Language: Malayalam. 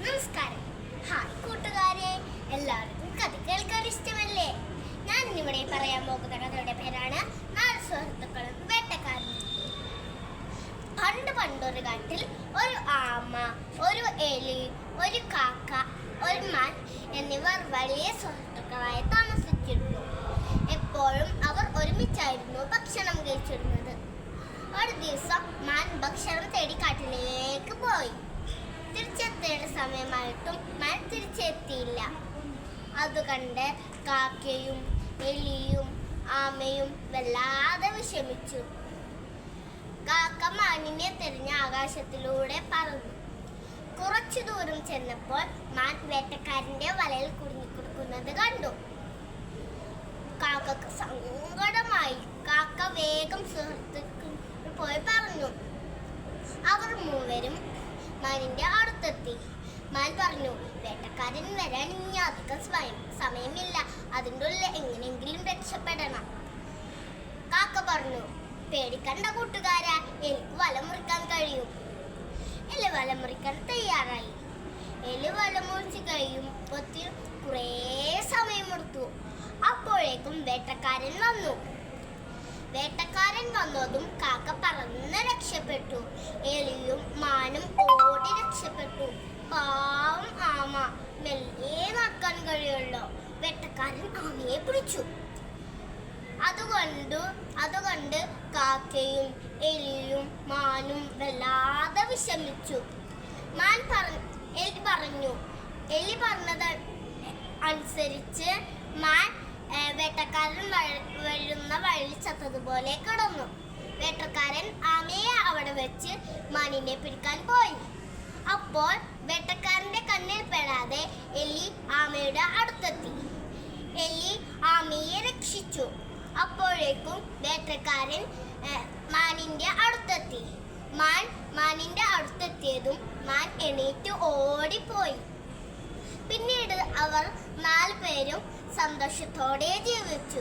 നമസ്കാരം. ഹായ് കൂട്ടുകാരെ, എല്ലാവർക്കും കഥ കേൾക്കാൻ ഇഷ്ടമല്ലേ? ഞാൻ ഇന്നിവിടെ പറയാൻ പോകുന്ന കഥയുടെ പേരാണ് നാല് സുഹൃത്തുക്കളും വേട്ടക്കാരനും. പണ്ടൊരു കാട്ടിൽ ഒരു ആമ, ഒരു എലി, ഒരു കാക്ക, ഒരു മാൻ എന്നിവർ വലിയ സുഹൃത്തുക്കളായി താമസിച്ചിരുന്നു. എപ്പോഴും അവർ ഒരുമിച്ചായിരുന്നു ഭക്ഷണം കഴിച്ചിരുന്നത്. ഒരു ദിവസം മാൻ ഭക്ഷണം തേടി കാട്ടിലേക്ക് പോയി. തിരിച്ചെത്തേണ്ട സമയമായിട്ടും മാൻ തിരിച്ചെത്തിയില്ല. അതുകണ്ട് കാക്കയും എലിയും ആമയും വല്ലാതെ വിഷമിച്ചു. കാക്ക മാനിനെ തിരഞ്ഞ് ആകാശത്തിലൂടെ പറന്നു. കുറച്ചു ദൂരം ചെന്നപ്പോൾ മാൻ വേട്ടക്കാരന്റെ വലയിൽ കുടുങ്ങിക്കൊടുക്കുന്നത് കണ്ടു. കാക്കക്ക് സങ്കടമായി. കാക്ക വേഗം സുഹൃത്തുക്കൾ പോയി പറഞ്ഞു. അവർ മൂവരും മാനിന്റെ അടുത്തെത്തി. മാൻ പറഞ്ഞു, വേട്ടക്കാരൻ വരാൻ ഇനി അധികം സമയമില്ല, അതിൻ്റെ ഉള്ളിൽ എങ്ങനെയെങ്കിലും രക്ഷപ്പെടണം. കാക്ക പറഞ്ഞു, പേടിക്കണ്ട കൂട്ടുകാരാ, എനിക്ക് വല മുറിക്കാൻ കഴിയും. എലി വല മുറിക്കാൻ തയ്യാറായി. എലി വല മുറിച്ച് കഴിയുമ്പോൾ കുറേ സമയമെടുത്തു. അപ്പോഴേക്കും വേട്ടക്കാരൻ വന്നു. വേട്ടക്കാരൻ വന്നതും കാക്ക പറന്ന് രക്ഷപ്പെട്ടു. എലിയും മാനും ഓടി രക്ഷപ്പെട്ടു. പാവം ആമ, മെല്ലെ നടക്കാൻ കഴിയുള്ളൂ. വേട്ടക്കാരൻ ആമയെ പിടിച്ചു. അതുകൊണ്ട് കാക്കയും എലിയും മാനും വല്ലാതെ വിഷമിച്ചു. എലി പറഞ്ഞത് അനുസരിച്ച് മാൻ വേട്ടക്കാരൻ വരുന്ന വഴി ചത്തതുപോലെ കിടന്നു. വേട്ടക്കാരൻ ആമയെ അവിടെ വെച്ച് മാനിനെ പിടിക്കാൻ പോയി. അപ്പോൾ വേട്ടക്കാരന്റെ കണ്ണിൽ പെടാതെ എലി ആമയുടെ അടുത്തെത്തി. എലി ആമയെ രക്ഷിച്ചു. അപ്പോഴേക്കും വേട്ടക്കാരൻ മാനിന്റെ അടുത്തെത്തി. മാനിന്റെ അടുത്തെത്തിയതും മാൻ എണീറ്റ് ഓടിപ്പോയി. പിന്നീട് അവർ 4 പേരും സന്തോഷത്തോടെ ജീവിച്ചു.